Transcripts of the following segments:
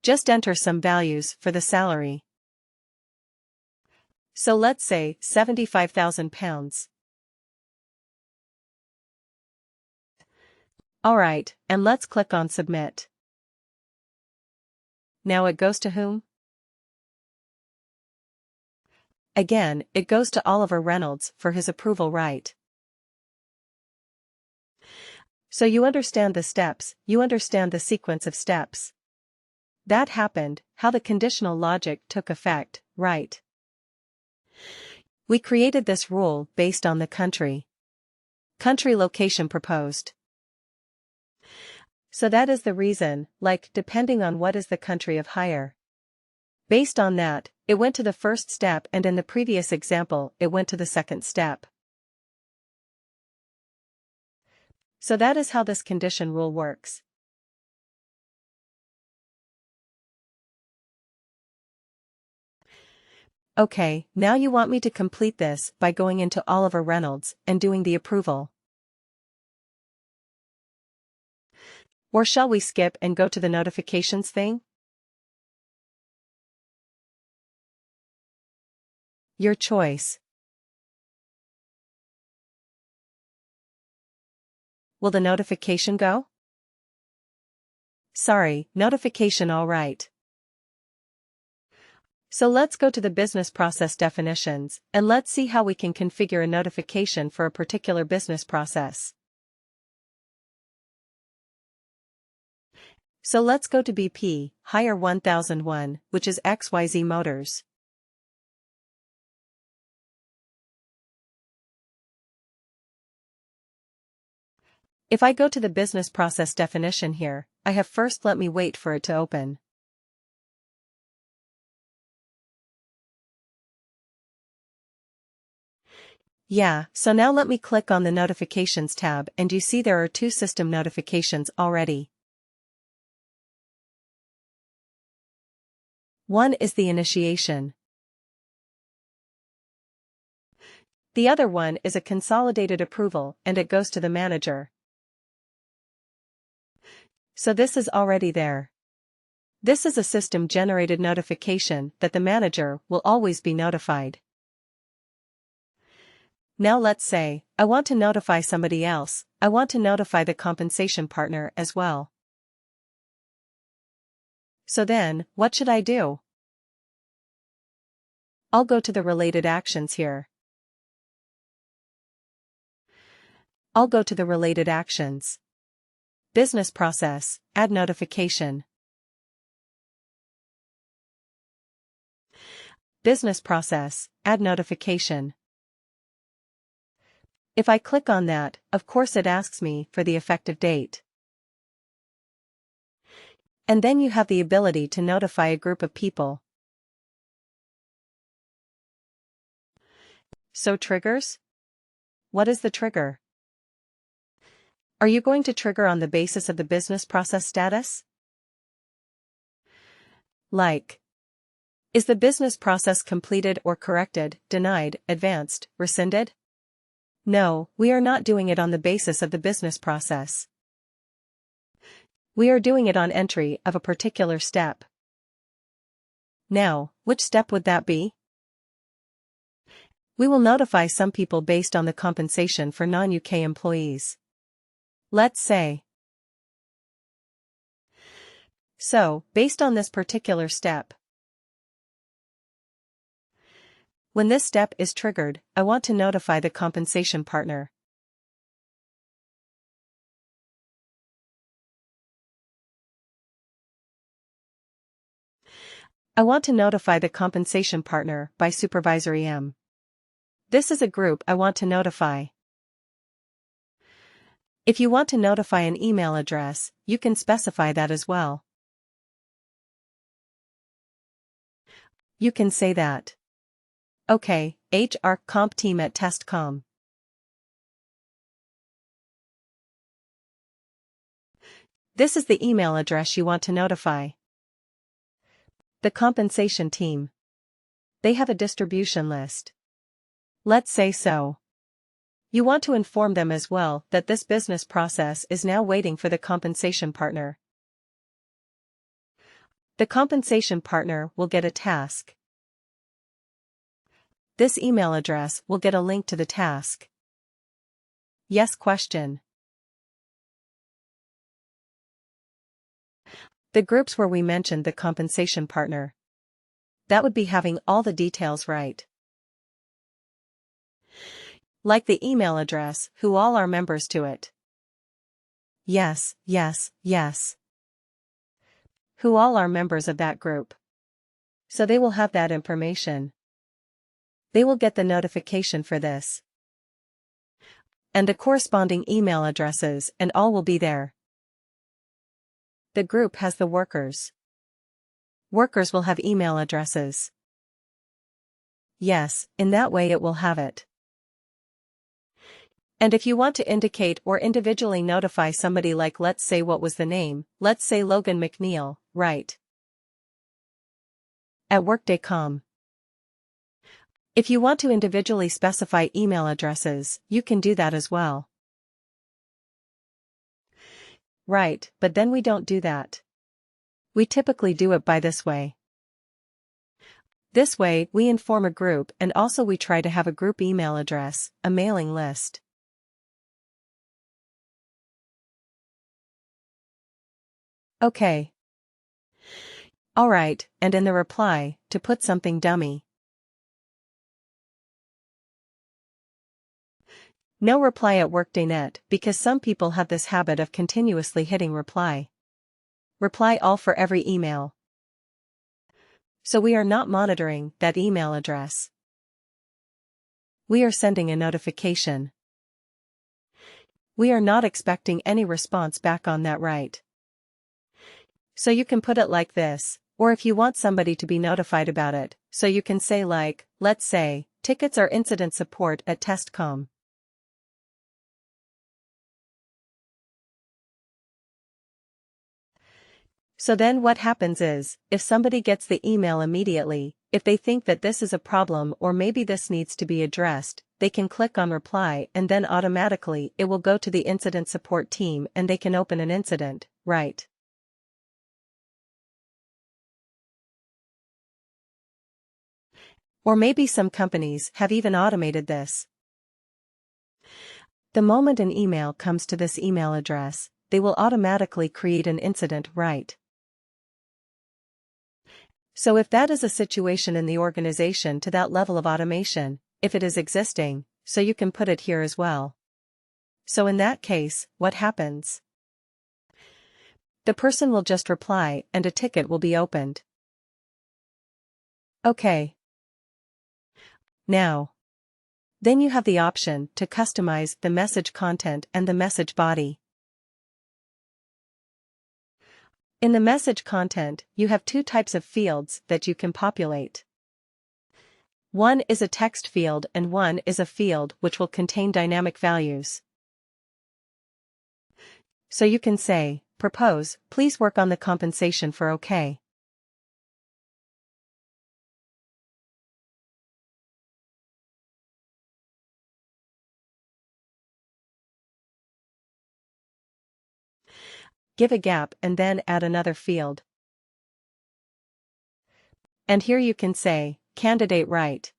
Just enter some values for the salary. So let's say £75,000. Alright, and let's click on Submit. Now it goes to whom? Again, it goes to Oliver Reynolds for his approval, right? So you understand the steps, you understand the sequence of steps. That happened, how the conditional logic took effect, right? We created this rule based on the country location proposed. So that is the reason, like, depending on what is the country of hire. Based on that, it went to the first step, and in the previous example, it went to the second step. So that is how this condition rule works. Okay, now you want me to complete this by going into Oliver Reynolds and doing the approval. Or shall we skip and go to the notifications thing? Your choice. Will the notification go? Sorry, notification all right. So let's go to the business process definitions, and let's see how we can configure a notification for a particular business process. So let's go to BP, Hire 1001, which is XYZ Motors. If I go to the business process definition here, I have first let me wait for it to open. Yeah, so now let me click on the Notifications tab, and you see there are two system notifications already. One is the initiation. The other one is a consolidated approval, and it goes to the manager. So this is already there. This is a system-generated notification that the manager will always be notified. Now let's say, I want to notify somebody else, I want to notify the compensation partner as well. So then, what should I do? I'll go to the related actions here. I'll go to the related actions. Business process, add notification. Business process, add notification. If I click on that, of course it asks me for the effective date. And then you have the ability to notify a group of people. So triggers? What is the trigger? Are you going to trigger on the basis of the business process status? Like, is the business process completed or corrected, denied, advanced, rescinded? No, we are not doing it on the basis of the business process. We are doing it on entry of a particular step. Now, which step would that be? We will notify some people based on the compensation for non-UK employees. Let's say. So, based on this particular step, when this step is triggered, I want to notify the compensation partner. I want to notify the compensation partner by Supervisor EM. This is a group I want to notify. If you want to notify an email address, you can specify that as well. You can say that. Okay, HR comp team at testcom. This is the email address you want to notify. The compensation team. They have a distribution list. Let's say so. You want to inform them as well that this business process is now waiting for the compensation partner. The compensation partner will get a task. This email address will get a link to the task. Yes question. The groups where we mentioned the compensation partner. That would be having all the details right. Like the email address, who all are members to it. Yes, yes, yes. Who all are members of that group. So they will have that information. They will get the notification for this. And the corresponding email addresses and all will be there. The group has the workers. Workers will have email addresses. Yes, in that way it will have it. And if you want to indicate or individually notify somebody, like let's say what was the name, let's say Logan McNeil, right? At Workday.com. If you want to individually specify email addresses, you can do that as well. Right, but then we don't do that. We typically do it by this way. This way, we inform a group and also we try to have a group email address, a mailing list. Okay. Alright, and in the reply, to put something dummy. No reply at Workday.net because some people have this habit of continuously hitting reply. Reply all for every email. So we are not monitoring that email address. We are sending a notification. We are not expecting any response back on that, right? So you can put it like this, or if you want somebody to be notified about it, so you can say like, let's say, tickets are incident support at testcom. So then what happens is, if somebody gets the email immediately, if they think that this is a problem or maybe this needs to be addressed, they can click on reply and then automatically it will go to the incident support team and they can open an incident, right? Or maybe some companies have even automated this. The moment an email comes to this email address, they will automatically create an incident, right? So if that is a situation in the organization to that level of automation, if it is existing, so you can put it here as well. So in that case, what happens? The person will just reply and a ticket will be opened. Okay. Now. Then you have the option to customize the message content and the message body. In the message content, you have two types of fields that you can populate. One is a text field and one is a field which will contain dynamic values. So you can say, propose, please work on the compensation for OK. Give a gap and then add another field. And here you can say, candidate right.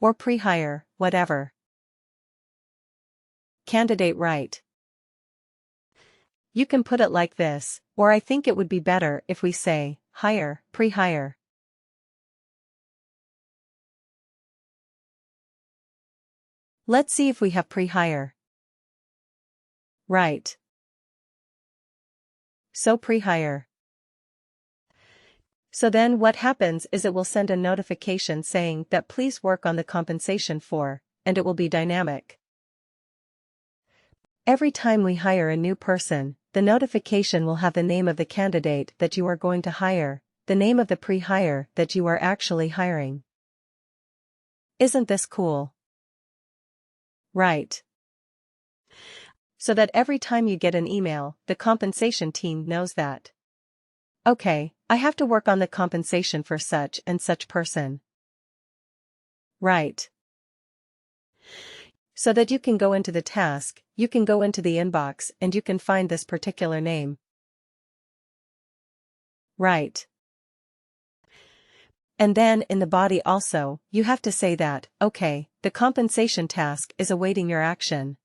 Or pre-hire, whatever. Candidate right. You can put it like this, or I think it would be better if we say, hire, pre-hire. Let's see if we have pre-hire. Right. So pre-hire. So then what happens is it will send a notification saying that please work on the compensation for, and it will be dynamic. Every time we hire a new person, the notification will have the name of the candidate that you are going to hire, the name of the pre-hire that you are actually hiring. Isn't this cool? Right. So that every time you get an email, the compensation team knows that. Okay, I have to work on the compensation for such and such person. Right. So that you can go into the task, you can go into the inbox and you can find this particular name. Right. And then in the body also, you have to say that, okay, the compensation task is awaiting your action.